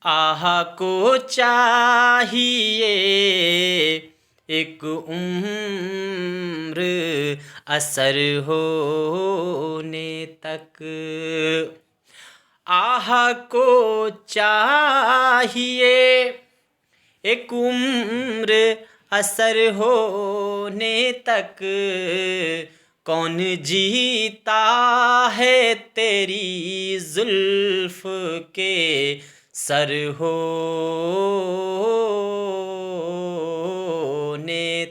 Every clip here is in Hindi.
आह को चाहिए एक उम्र असर होने तक। आह को चाहिए एक उम्र असर होने तक। कौन जीता है तेरी जुल्फ के सर होने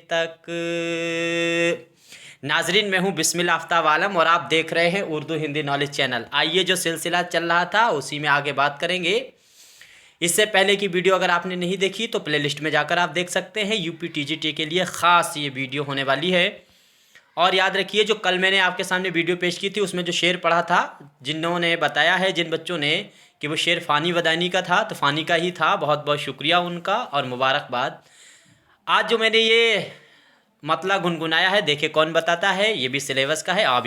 तक। नाजरीन, मैं हूं बिस्मिल आफ्ताब आलम और आप देख रहे हैं उर्दू हिंदी नॉलेज चैनल। आइए, जो सिलसिला चल रहा था उसी में आगे बात करेंगे। इससे पहले की वीडियो अगर आपने नहीं देखी तो प्लेलिस्ट में जाकर आप देख सकते हैं। यूपी टीजीटी के लिए ख़ास ये वीडियो होने वाली है। और याद रखिए, जो कल मैंने आपके सामने वीडियो पेश की थी उसमें जो शेर पढ़ा था, जिन्होंने बताया है, जिन बच्चों ने, कि वो शेर फ़ानी वदानी का था, तो फ़ानी का ही था। बहुत बहुत शुक्रिया उनका और मुबारकबाद। आज जो मैंने ये मतला गुनगुनाया है, देखे कौन बताता है, ये भी सिलेबस का है, आ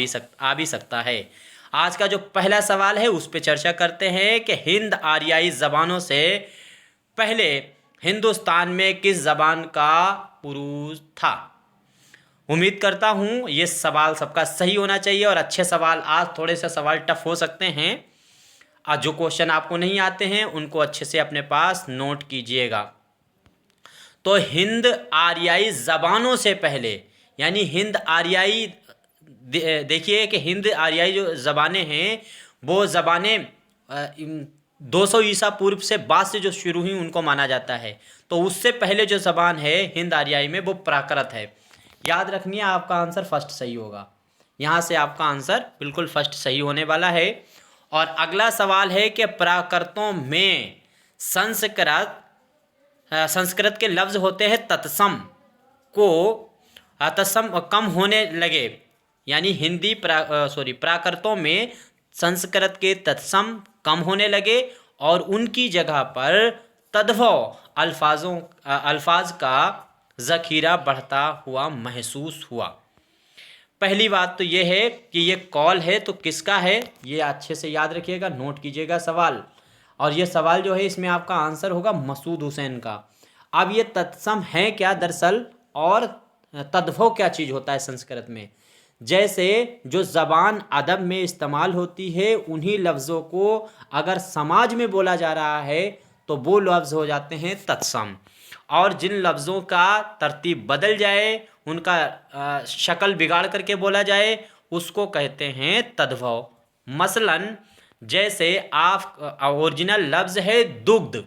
भी सकता है। आज का जो पहला सवाल है उस पर चर्चा करते हैं कि हिंद आर्याई ज़बानों से पहले हिंदुस्तान में किस ज़बान का उरूज था। उम्मीद करता हूँ ये सवाल सबका सही होना चाहिए और अच्छे सवाल। आज थोड़े से सवाल टफ हो सकते हैं। आज जो क्वेश्चन आपको नहीं आते हैं उनको अच्छे से अपने पास नोट कीजिएगा। तो हिंद आर्याई ज़बानों से पहले, यानी हिंद आर्याई, देखिए कि हिंद आर्याई जो ज़बानें हैं वो ज़बानें 200 ईसा पूर्व से बाद से जो शुरू हुई उनको माना जाता है। तो उससे पहले जो ज़बान है हिंद आर्याई में वो प्राकृत है। याद रखनी है, आपका आंसर फर्स्ट सही होगा। यहाँ से आपका आंसर बिल्कुल फर्स्ट सही होने वाला है। और अगला सवाल है कि प्राकृतों में संस्कृत के लफ्ज़ होते हैं तत्सम को तत्सम कम होने लगे, यानी प्राकृतों में संस्कृत के तत्सम कम होने लगे और उनकी जगह पर तद्भव अल्फाज का ज़ख़ीरा बढ़ता हुआ महसूस हुआ। पहली बात तो ये है कि ये कॉल है तो किसका है, ये अच्छे से याद रखिएगा, नोट कीजिएगा सवाल। और ये सवाल जो है इसमें आपका आंसर होगा मसूद हुसैन का। अब ये तत्सम है क्या दरअसल, और तद्भव क्या चीज़ होता है संस्कृत में। जैसे जो ज़बान अदब में इस्तेमाल होती है उन्हीं लफ्ज़ों को अगर समाज में बोला जा रहा है तो वो लफ्ज़ हो जाते हैं तत्सम। और जिन लफ्ज़ों का तरतीब बदल जाए, उनका शक्ल बिगाड़ करके बोला जाए, उसको कहते हैं तद्भव। मसलन जैसे आप ओरिजिनल लफ्ज़ है दुग्ध,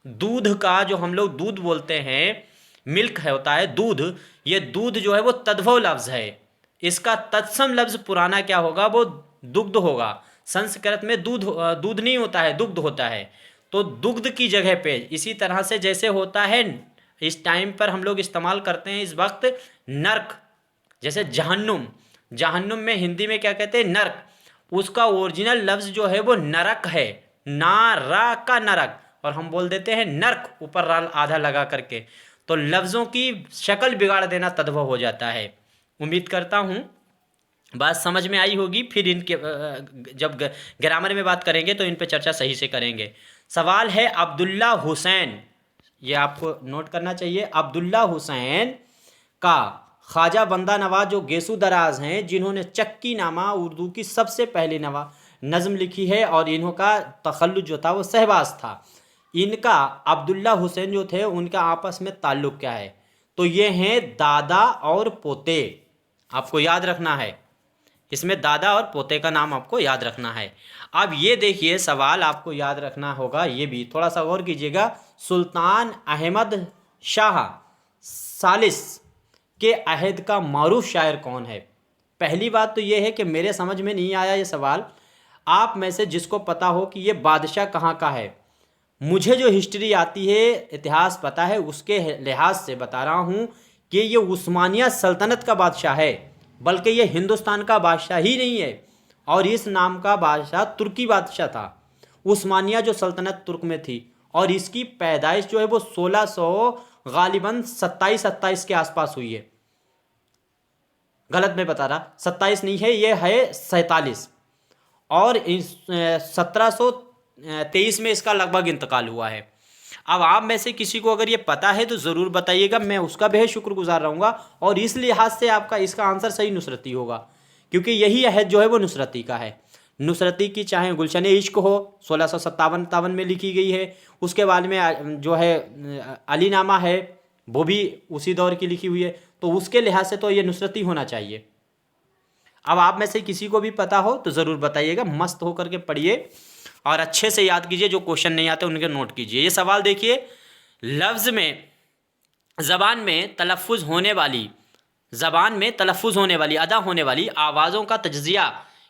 दूध का जो हम लोग दूध बोलते हैं, मिल्क है होता है दूध, ये दूध जो है वो तद्भव लफ्ज़ है। इसका तत्सम लफ्ज़ पुराना क्या होगा, वो दुग्ध होगा। संस्कृत में दूध नहीं होता है, दुग्ध होता है। तो दुग्ध की जगह पे इसी तरह से जैसे होता है, इस टाइम पर हम लोग इस्तेमाल करते हैं इस वक्त नर्क। जैसे जहन्नुम, जहन्नुम में हिंदी में क्या कहते हैं, नर्क। उसका ओरिजिनल लफ्ज़ जो है वो नरक है, नारा का नरक, और हम बोल देते हैं नर्क, ऊपर राल आधा लगा करके। तो लफ्ज़ों की शक्ल बिगाड़ देना तद्भव हो जाता है। उम्मीद करता हूँ बात समझ में आई होगी। फिर इनके जब ग्रामर में बात करेंगे तो इन पे चर्चा सही से करेंगे। सवाल है अब्दुल्ला हुसैन, ये आपको नोट करना चाहिए। अब्दुल्ला हुसैन का ख्वाजा बंदा नवाज जो गेसु दराज हैं, जिन्होंने चक्की नामा उर्दू की सबसे पहली नज़म लिखी है, और इन्हों का तखल्लुज जो था वो सहबाज था। इनका अब्दुल्ला हुसैन जो थे उनका आपस में ताल्लुक़ क्या है, तो ये हैं दादा और पोते। आपको याद रखना है, इसमें दादा और पोते का नाम आपको याद रखना है। अब ये देखिए सवाल आपको याद रखना होगा, ये भी थोड़ा सा गौर कीजिएगा। सुल्तान अहमद शाह सालिस के अहद का मारूफ शायर कौन है। पहली बात तो ये है कि मेरे समझ में नहीं आया ये सवाल। आप में से जिसको पता हो कि ये बादशाह कहाँ का है, मुझे जो हिस्ट्री आती है, इतिहास पता है, उसके लिहाज से बता रहा हूँ कि ये उस्मानिया सल्तनत का बादशाह है, बल्कि ये हिंदुस्तान का बादशाह ही नहीं है। और इस नाम का बादशाह तुर्की बादशाह था। उस्मानिया जो सल्तनत तुर्क में थी, और इसकी पैदाइश जो है वो 1600 गालिबन 27 के आसपास हुई है। गलत मैं बता रहा, 27 नहीं है, ये है 47। और 17 1923 में इसका लगभग इंतकाल हुआ है। अब आप में से किसी को अगर ये पता है तो ज़रूर बताइएगा, मैं उसका बेहद शुक्रगुजार रहूँगा। और इस लिहाज से आपका इसका आंसर सही नुसरती होगा, क्योंकि यही अहद जो है वो नुसरती का है। नुसरती की चाहे गुलशन इश्क हो 1657 में लिखी गई है, उसके बाद में जो है अलीनामा है वो भी उसी दौर की लिखी हुई है, तो उसके लिहाज से तो ये नुसरती होना चाहिए। अब आप में से किसी को भी पता हो तो ज़रूर बताइएगा, मस्त होकर के पढ़िए और अच्छे से याद कीजिए, जो क्वेश्चन नहीं आते उनके नोट कीजिए। ये सवाल देखिए, लफ्ज़ में ज़बान में तलफ़ुज़ होने वाली अदा होने वाली आवाज़ों का तज्ज़िया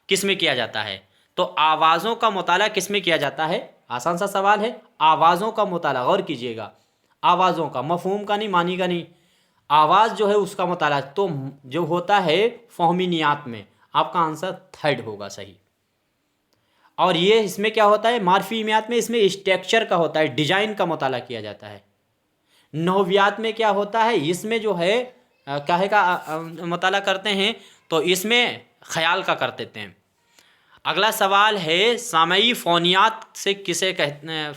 किस में किया जाता है? तो आवाज़ों का मुताला किस में किया जाता है? आसान सा सवाल है, आवाज़ों का मुताला, गौर कीजिएगा, आवाज़ों का, मफ़हूम का नहीं, मानी का नहीं, आवाज़ जो है उसका मुताला तो जो होता है फ़हमीनियात में। आपका आंसर थर्ड होगा सही। और ये इसमें क्या होता है, मार्फीमियात में इसमें स्ट्रक्चर का होता है, डिजाइन का मुताला किया जाता है। नहवियात में क्या होता है, इसमें जो है काहे का मुताला करते हैं, तो इसमें ख्याल का कर देते हैं। अगला सवाल है, सामई फ़ौनियात से किसे कहते हैं,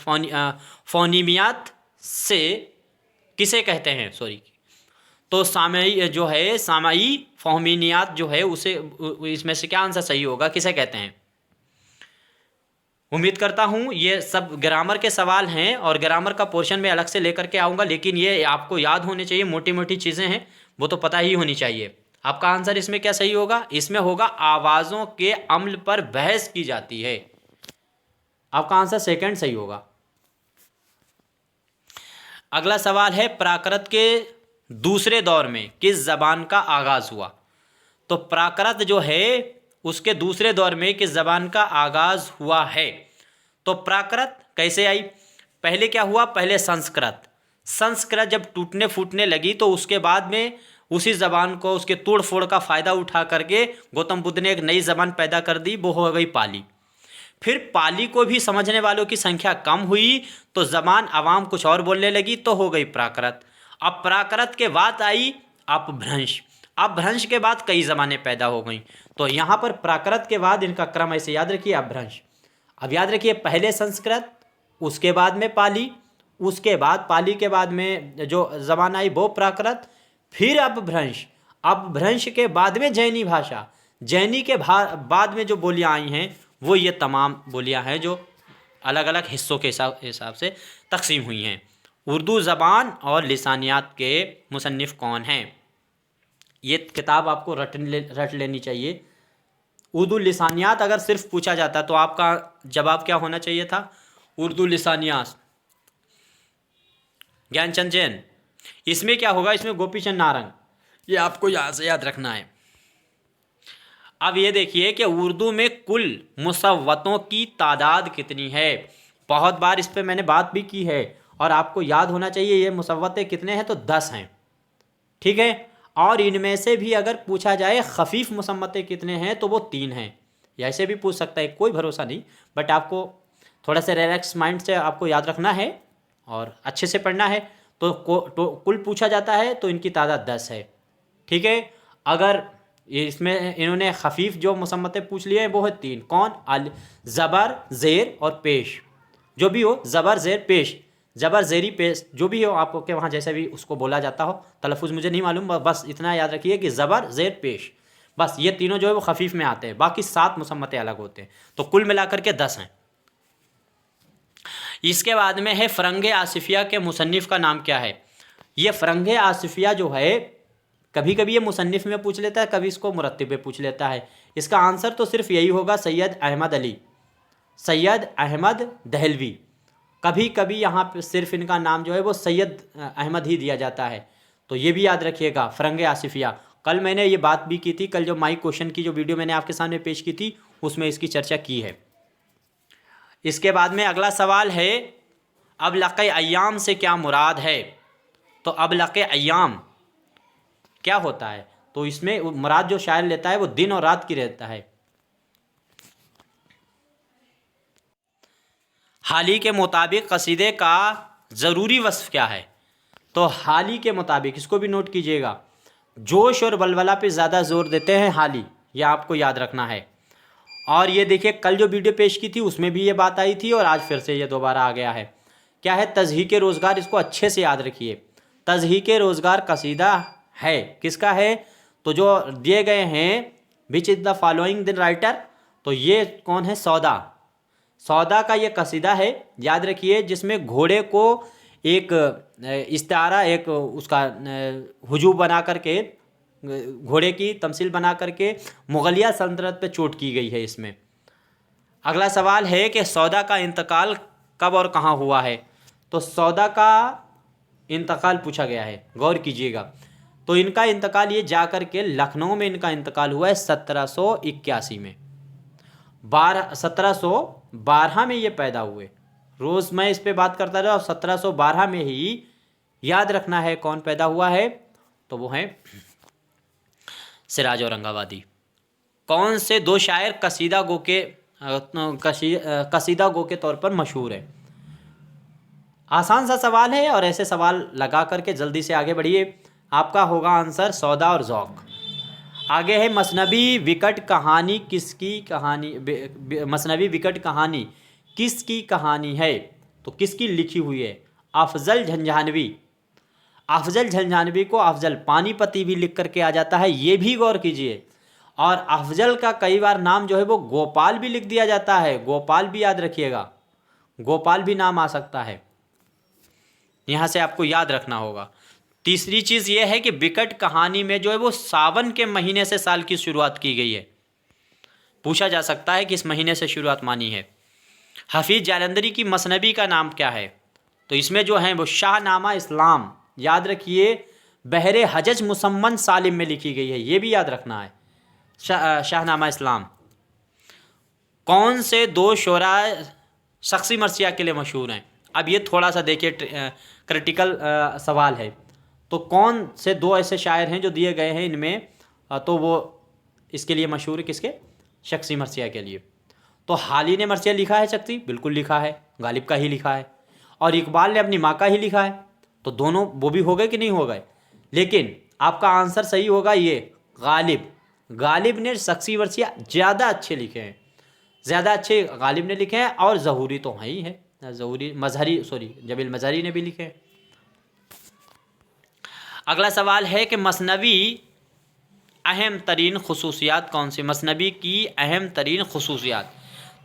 फ़ौनीमियात से किसे कहते हैं, सॉरी। तो सामई जो है, सामई फ़हमीनियात जो है उसे, इसमें से क्या आंसर सही होगा, किसे कहते हैं? उम्मीद करता हूँ ये सब ग्रामर के सवाल हैं और ग्रामर का पोर्शन में अलग से लेकर के आऊँगा, लेकिन ये आपको याद होने चाहिए, मोटी मोटी चीज़ें हैं वो तो पता ही होनी चाहिए। आपका आंसर इसमें क्या सही होगा? इसमें होगा आवाज़ों के अम्ल पर बहस की जाती है। आपका आंसर सेकंड सही होगा। अगला सवाल है, प्राकृत के दूसरे दौर में किस ज़बान का आगाज़ हुआ? तो प्राकृत जो है उसके दूसरे दौर में किस ज़बान का आगाज़ हुआ है? तो प्राकृत कैसे आई? पहले क्या हुआ, पहले संस्कृत जब टूटने फूटने लगी तो उसके बाद में उसी ज़बान को, उसके तोड़ फोड़ का फ़ायदा उठा करके गौतम बुद्ध ने एक नई ज़बान पैदा कर दी, वो हो गई पाली। फिर पाली को भी समझने वालों की संख्या कम हुई तो ज़बान आवाम कुछ और बोलने लगी, तो हो गई प्राकृत। अब प्राकृत के बाद आई अपभ्रंश। अपभ्रंश के बाद कई ज़बानें पैदा हो गई। तो यहाँ पर प्राकृत के बाद इनका क्रम ऐसे याद रखिए, अपभ्रंश। अब याद रखिए, पहले संस्कृत, उसके बाद में पाली, उसके बाद पाली के बाद में जो ज़बान आई वो प्राकृत, फिर अपभ्रंश। अपभ्रंश के बाद में जैनी भाषा, जैनी के बाद में जो बोलियाँ आई हैं वो ये तमाम बोलियाँ हैं जो अलग अलग हिस्सों के हिसाब से तकसीम हुई हैं। उर्दू ज़बान और लिसानियात के मुसन्निफ़ कौन हैं? ये किताब आपको रट लेनी चाहिए। उर्दू लिसानियात अगर सिर्फ पूछा जाता तो आपका जवाब क्या होना चाहिए था? उर्दू लिसानियात, ज्ञानचंद जैन। इसमें क्या होगा, इसमें गोपी चंद नारंग। ये आपको यहाँ से याद रखना है। अब ये देखिए कि उर्दू में कुल मुसव्वतों की तादाद कितनी है। बहुत बार इस पर मैंने बात भी की है और आपको याद होना चाहिए ये मुसव्वतें कितने हैं, तो 10 हैं, ठीक है। और इनमें से भी अगर पूछा जाए खफीफ मुसम्मतें कितने हैं तो वो 3 हैं। ऐसे भी पूछ सकता है, कोई भरोसा नहीं, बट आपको थोड़ा सा रिलैक्स माइंड से आपको याद रखना है और अच्छे से पढ़ना है। तो कुल पूछा जाता है तो इनकी तादाद 10 है, ठीक है। अगर इसमें इन्होंने खफीफ जो मुसम्मतें पूछ लिए हैं वो है 3। कौन? ज़बर, ज़ेर और पेश। जो भी हो, ज़बर, ज़ेर, पेश, ज़बर, ज़ेरी, पेश, जो भी हो आपको के वहाँ जैसे भी उसको बोला जाता हो, तलफ़ुज़ मुझे नहीं मालूम, बस इतना याद रखिए कि ज़बर, ज़ेर, पेश, बस ये तीनों जो है वो खफीफ में आते हैं, बाकी 7 मुसम्मतें अलग होते हैं। तो कुल मिलाकर के 10 हैं। इसके बाद में है फ़रंग आसिफिया के मुसन्निफ़ का नाम क्या है? ये फ़रंग आसिफिया जो है कभी कभी ये मुसन्निफ़ में पूछ लेता है, कभी इसको मुरत्तिब में पूछ लेता है। इसका आंसर तो सिर्फ यही होगा, सैयद अहमद अली, सैयद अहमद दहलवी। कभी कभी यहाँ पे सिर्फ इनका नाम जो है वो सैयद अहमद ही दिया जाता है, तो ये भी याद रखिएगा। फ़रंग आसिफिया, कल मैंने ये बात भी की थी, कल जो माई क्वेश्चन की जो वीडियो मैंने आपके सामने पेश की थी उसमें इसकी चर्चा की है। इसके बाद में अगला सवाल है, अबलक़ अय्याम से क्या मुराद है? तो अबलक़ अय्याम क्या होता है? तो इसमें मुराद जो शायर लेता है वो दिन और रात की रहता है। हाली के मुताबिक कसीदे का ज़रूरी वस्फ़ क्या है? तो हाली के मुताबिक, इसको भी नोट कीजिएगा, जोश और बलबला पे ज़्यादा ज़ोर देते हैं हाली, यह आपको याद रखना है। और ये देखिए कल जो वीडियो पेश की थी उसमें भी ये बात आई थी और आज फिर से ये दोबारा आ गया है। क्या है? तज़हीक रोज़गार। इसको अच्छे से याद रखिए। तज़हीक रोज़गार कसीदा है, किसका है? तो जो दिए गए हैं which is the following the writer, तो ये कौन है? सौदा। सौदा का ये कसीदा है, याद रखिए, जिसमें घोड़े को एक इस्तारा, एक उसका हुजूम बना करके, घोड़े की तमसील बना करके मुगलिया सल्तनत पे चोट की गई है इसमें। अगला सवाल है कि सौदा का इंतकाल कब और कहाँ हुआ है? तो सौदा का इंतकाल पूछा गया है, गौर कीजिएगा। तो इनका इंतकाल, ये जा कर के लखनऊ में इनका इंतकाल हुआ है 1781 में। 1712 में ये पैदा हुए। रोज़ मैं इस पे बात करता रहा और 1712 में ही याद रखना है कौन पैदा हुआ है, तो वो है सिराज औरंगाबादी। कौन से दो शायर कसीदा गो के तौर पर मशहूर है? आसान सा सवाल है और ऐसे सवाल लगा करके जल्दी से आगे बढ़िए। आपका होगा आंसर सौदा और ज़ौक़। आगे है मसनवी विकट कहानी किसकी कहानी? मसनवी विकट कहानी किसकी कहानी है? तो किसकी लिखी हुई है? अफजल झंझानवी। अफजल झंझानवी को अफजल पानीपती भी लिख करके आ जाता है, ये भी गौर कीजिए। और अफजल का कई बार नाम जो है वो गोपाल भी लिख दिया जाता है, गोपाल भी याद रखिएगा, गोपाल भी नाम आ सकता है, यहाँ से आपको याद रखना होगा। तीसरी चीज़ ये है कि विकट कहानी में जो है वो सावन के महीने से साल की शुरुआत की गई है। पूछा जा सकता है कि इस महीने से शुरुआत मानी है। हफीज़ जालंधरी की मसनवी का नाम क्या है? तो इसमें जो है वो शाहनामा इस्लाम, याद रखिए, बहरे हजज मुसम्मन सालिम में लिखी गई है, ये भी याद रखना है, शाहनामा इस्लाम। कौन से दो शोरा शख्सी मरसिया के लिए मशहूर हैं? अब ये थोड़ा सा देखिए क्रिटिकल सवाल है। तो कौन से दो ऐसे शायर हैं जो दिए गए हैं इनमें, तो वो इसके लिए मशहूर है, किसके? शख्सी मरसिया के लिए। तो हाली ने मरसिया लिखा है शख्सी, बिल्कुल लिखा है, गालिब का ही लिखा है, और इकबाल ने अपनी माँ का ही लिखा है। तो दोनों वो भी हो गए कि नहीं हो गए? लेकिन आपका आंसर सही होगा ये गालिब। गालिब ने शख्सी मरसिया ज़्यादा अच्छे लिखे हैं, ज़्यादा अच्छे गालिब ने लिखे हैं। और ज़हूरी तो वही है, ज़हूरी मजहरी, सॉरी जबील मजहरी ने भी लिखे हैं। अगला सवाल है कि मसनवी अहम तरीन खसूसियात कौन सी? मसनवी की अहम तरीन खसूसियात,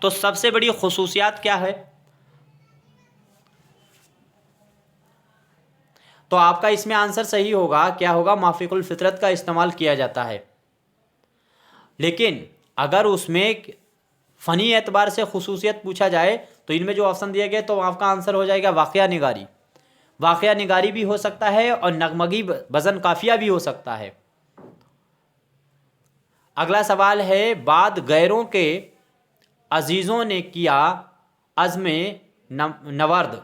तो सबसे बड़ी खसूसियात क्या है? तो आपका इसमें आंसर सही होगा, क्या होगा? माफिकुल फितरत का इस्तेमाल किया जाता है। लेकिन अगर उसमें फ़नी एतबार से खसूसियत पूछा जाए तो इनमें जो ऑप्शन दिए गए, तो आपका आंसर हो जाएगा वाक़या निगारी। वाक़या निगारी भी हो सकता है और नगमगी वज़न काफ़िया भी हो सकता है। अगला सवाल है, बाद गैरों के अजीज़ों ने किया अज़्म नवर्द,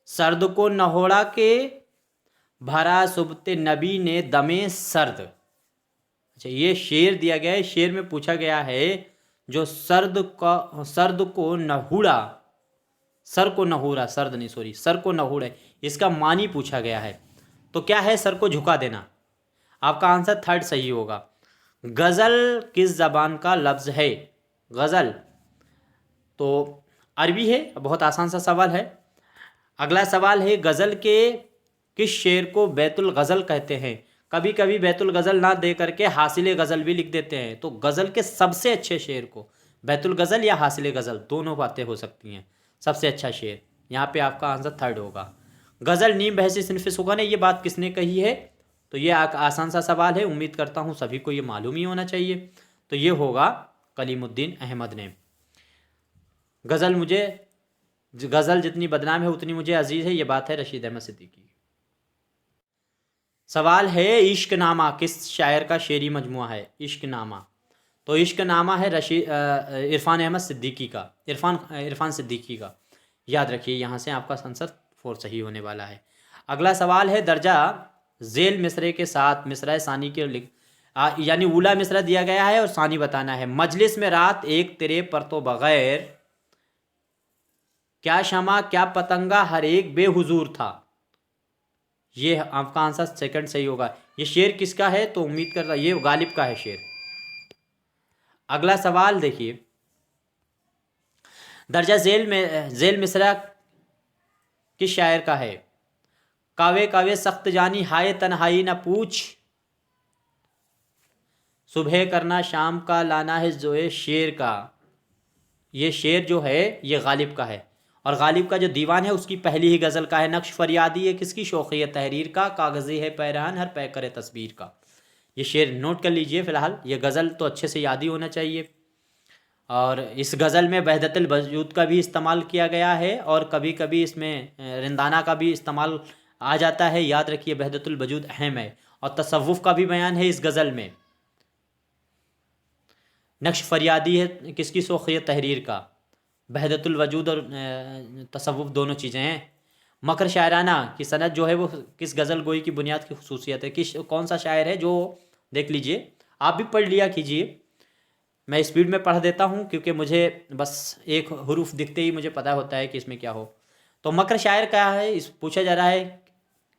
सर्द को नहोड़ा के भरा सुबते नबी ने दमे सर्द। अच्छा, ये शेर दिया गया है, शेर में पूछा गया है जो सर्द को नहूड़ा, सर को नहूड़ा, सर्द नहीं सॉरी, सर को नहूड़ा, इसका मानी पूछा गया है। तो क्या है? सर को झुका देना। आपका आंसर थर्ड सही होगा। गज़ल किस ज़बान का लफ्ज़ है? गज़ल तो अरबी है, बहुत आसान सा सवाल है। अगला सवाल है, गज़ल के किस शेर को बैतुल गज़ल कहते हैं? कभी कभी बैतुल गज़ल ना दे करके हासिल गज़ल भी लिख देते हैं। तो गज़ल के सबसे अच्छे शेर को बैतुल गज़ल या हासिल गज़ल, दोनों बातें हो सकती हैं। सबसे अच्छा शेर, यहाँ पे आपका आंसर थर्ड होगा। गज़ल नीम बहसी सिनफ़ सुगन है, ये बात किसने कही है? तो ये आसान सा सवाल है, उम्मीद करता हूँ सभी को ये मालूम ही होना चाहिए। तो ये होगा कलीमुद्दीन अहमद ने। गज़ल जितनी बदनाम है उतनी मुझे अजीज़ है, ये बात है रशीद अहमद सिद्दीकी। सवाल है, इश्क नामा किस शायर का शेरी मजमुआ है? इश्क नामा, तो इश्क नामा है इरफान अहमद सिद्दीकी का, इरफान सिद्दीकी का। याद रखिए, यहाँ से आपका आंसर 4 सही होने वाला है। अगला सवाल है, दर्जा झेल मिसरे के साथ मिसरा सानी के यानी उला मिसरा दिया गया है और सानी बताना है। मजलिस में रात एक तेरे पर तो बगैर, क्या शमा क्या पतंगा हर एक बेहुजूर था। ये आपका आंसर सेकंड सही होगा। ये शेर किसका है? तो उम्मीद करता ये गालिब का है शेर। अगला सवाल देखिए, दर्जा झेल मिसरा किस शायर का है? कावे कावे सख्त जानी हाय तन्हाई न पूछ, सुबह करना शाम का लाना है जोए शेर का। ये शेर जो है ये गालिब का है, और गालिब का जो दीवान है उसकी पहली ही गज़ल का है। नक्श फरियादी है किसकी? शौक़ियत तहरीर का। कागज़ी है पैरहन हर पै करे तस्वीर का। ये शेर नोट कर लीजिए फ़िलहाल, ये गज़ल तो अच्छे से याद ही होना चाहिए। और इस गज़ल में वहदतुल वजूद का भी इस्तेमाल किया गया है, और कभी कभी इसमें रिंदाना का भी इस्तेमाल आ जाता है। याद रखिए वहदतुल वजूद अहम है, और तसव्वुफ़ का भी बयान है इस गज़ल में। नक्श फरियादी है किसकी? शौक़ियत तहरीर का। वहदतुल वजूद और तसव्वुफ़ दोनों चीज़ें हैं। मकर शायराना की सनद जो है वो किस गज़ल गोई की बुनियाद की खुसूसियत है? कौन सा शायर है? जो देख लीजिए, आप भी पढ़ लिया कीजिए। मैं स्पीड में पढ़ देता हूँ क्योंकि मुझे बस एक हरूफ दिखते ही मुझे पता होता है कि इसमें क्या हो। तो मकर शायर क्या है? इस पूछा जा रहा है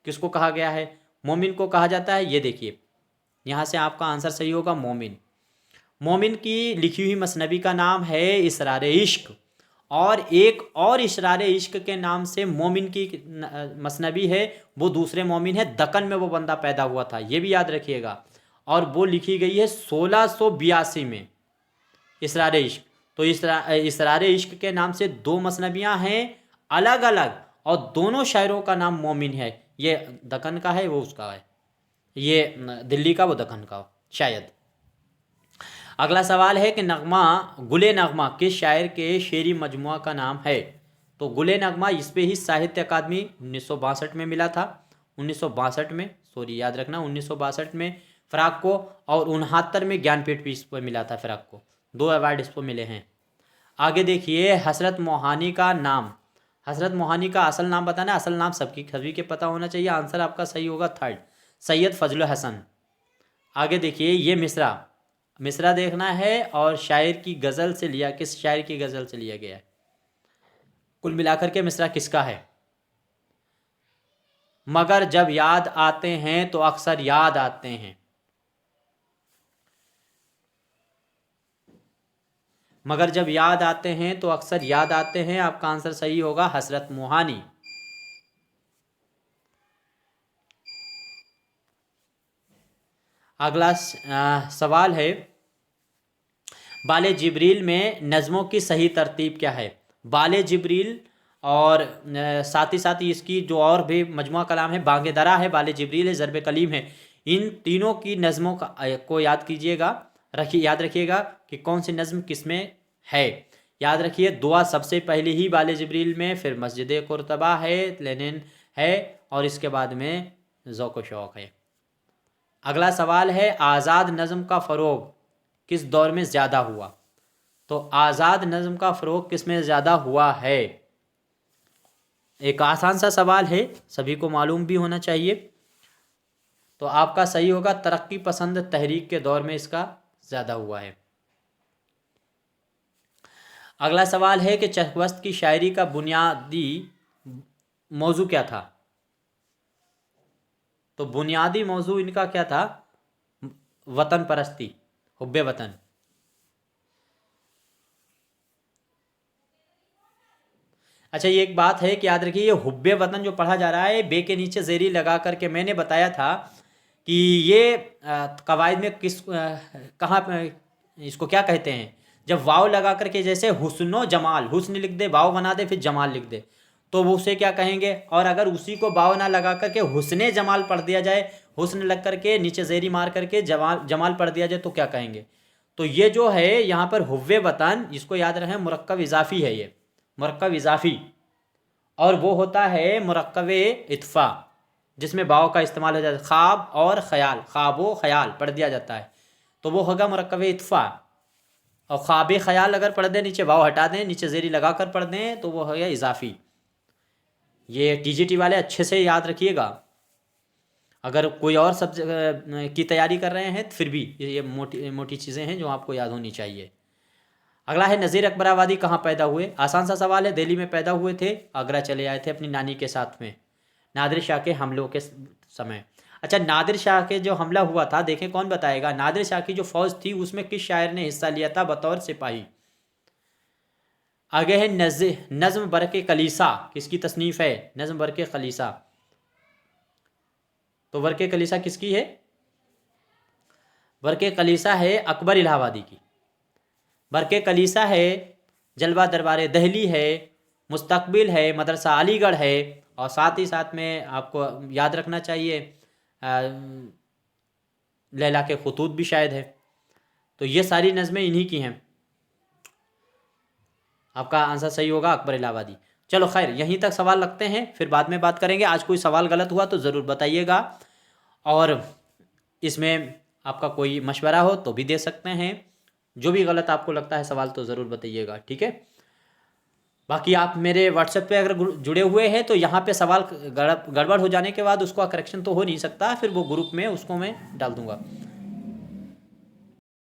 किसको कहा गया है? मोमिन को कहा जाता है। ये देखिए, यहाँ से आपका आंसर सही होगा, मोमिन। मोमिन की लिखी हुई मसनबी का नाम है इसरार इश्क, और एक और इसरार इश्क के नाम से मोमिन की मसनबी है, वो दूसरे मोमिन है। दक्कन में वो बंदा पैदा हुआ था, ये भी याद रखिएगा, और वो लिखी गई है 1682 में, इसरार इश्क। तो इसरार इश्क के नाम से दो मसनबियाँ हैं अलग अलग, और दोनों शायरों का नाम मोमिन है। ये दक्कन का है, वो उसका है, ये दिल्ली का, वो दक्कन का शायद। अगला सवाल है कि नगमा गुले नगमा किस शायर के शेरी मजमुआ का नाम है? तो गुले नगमा इस पे ही साहित्य अकादमी 1962 में मिला था। 1962 में, सॉरी याद रखना, 1962 में फ़राक को, और 69 में ज्ञानपीठ भी इस पर मिला था फ़राक को। 2 अवार्ड इस पर मिले हैं। आगे देखिए, हसरत मोहानी का नाम। हसरत मोहानी का असल नाम बताना। असल नाम सभी के पता होना चाहिए। आंसर आपका सही होगा थर्ड, सैयद फजल हसन। आगे देखिए, ये मिसरा देखना है, और शायर की गज़ल से लिया, किस शायर की गज़ल से लिया गया है? कुल मिलाकर के मिसरा किसका है? मगर जब याद आते हैं तो अक्सर याद आते हैं। मगर जब याद आते हैं तो अक्सर याद आते हैं। आपका आंसर सही होगा हसरत मोहानी। अगला सवाल है, बाले जिब्रील में नज़मों की सही तरतीब क्या है? बाले जिब्रील, और साथ ही इसकी जो और भी मजमुआ कलाम है, बांगे दरा है, बाले जिब्रील है, ज़रब कलीम है। इन तीनों की नज़मों को याद कीजिएगा, याद रखिएगा कि कौन सी नज़म किसमें है। याद रखिए, दुआ सबसे पहले ही बाले जिब्रील में, फिर मस्जिद कुर्तबा है, लेनिन है, और इसके बाद में ज़ौक़ शौक़ है। अगला सवाल है, आज़ाद नज़म का फ़रोग़ किस दौर में ज़्यादा हुआ? तो आज़ाद नज़म का फ़रोग़ किस में ज़्यादा हुआ है? एक आसान सा सवाल है, सभी को मालूम भी होना चाहिए। तो आपका सही होगा तरक्की पसंद तहरीक के दौर में इसका ज़्यादा हुआ है। अगला सवाल है कि चकवस्त की शायरी का बुनियादी मौजू क्या था? तो बुनियादी मौजू इनका क्या था? वतन परस्ती, हुब्बे वतन। अच्छा, ये एक बात है कि याद रखिए, ये हुब्बे वतन जो पढ़ा जा रहा है, बे के नीचे ज़ेरी लगा करके मैंने बताया था कि ये कवायद में कहाँ इसको क्या कहते हैं, जब वाव लगा करके, जैसे हुस्नो जमाल, हुस्न लिख दे, वाव बना दे, फिर जमाल लिख दे, तो वो उसे क्या कहेंगे? और अगर उसी को वाव ना लगा करके हुस्ने जमाल पढ़ दिया जाए, हुस्न लग करके नीचे ज़ेरी मार करके जमाल पढ़ दिया जाए, तो क्या कहेंगे? तो ये जो है यहाँ पर हुब्बे वतन, इसको याद रखें, मुरक्कब इजाफ़ी है, ये मुरक्कब इजाफ़ी, और वो होता है मुरक्कब इत्फ़ा, जिसमें वाव का इस्तेमाल हो जाता है। ख्वाब और ख्याल, ख्वाबो ख्याल पढ़ दिया जाता है, तो वो होगा मुरक्कब इत्फ़ा। और ख्वाब ख्याल अगर पढ़ दें, नीचे वाव हटा दें, नीचे ज़ेरी लगा कर पढ़ दें, तो वो हो गया इजाफ़ी। ये टीजीटी वाले अच्छे से याद रखिएगा। अगर कोई और सब्जेक्ट की तैयारी कर रहे हैं, फिर भी ये मोटी चीज़ें हैं जो आपको याद होनी चाहिए। अगला है, नज़ीर अकबर आबादी कहाँ पैदा हुए? आसान सा सवाल है, दिल्ली में पैदा हुए थे, आगरा चले आए थे अपनी नानी के साथ में, नादिर शाह के हमलों के समय। अच्छा, नादिर शाह के जो हमला हुआ था, देखें कौन बताएगा। नादिर शाह की जो फौज थी उसमें किस शायर ने हिस्सा लिया था बतौर सिपाही। आगे है नज्म बरके कलीसा, किसकी तसनीफ है नज्म बरके कलीसा। तो बरके कलीसा किसकी है, बरके कलीसा है अकबर इलाहाबादी की। बरके कलीसा है जलवा दरबार दहली है, मुस्तकबिल है, मदरसा अलीगढ़ है, और साथ ही साथ में आपको याद रखना चाहिए लैला के खतूत भी शायद है। तो ये सारी नज़में इन्हीं की हैं। आपका आंसर सही होगा अकबर इलाहाबादी। चलो खैर, यहीं तक सवाल रखते हैं, फिर बाद में बात करेंगे। आज कोई सवाल गलत हुआ तो ज़रूर बताइएगा, और इसमें आपका कोई मशवरा हो तो भी दे सकते हैं। जो भी गलत आपको लगता है सवाल तो ज़रूर बताइएगा, ठीक है। बाकी आप मेरे व्हाट्सएप पे अगर जुड़े हुए हैं तो यहाँ पे सवाल गड़बड़ हो जाने के बाद उसका करेक्शन तो हो नहीं सकता, फिर वो ग्रुप में उसको मैं डाल दूँगा।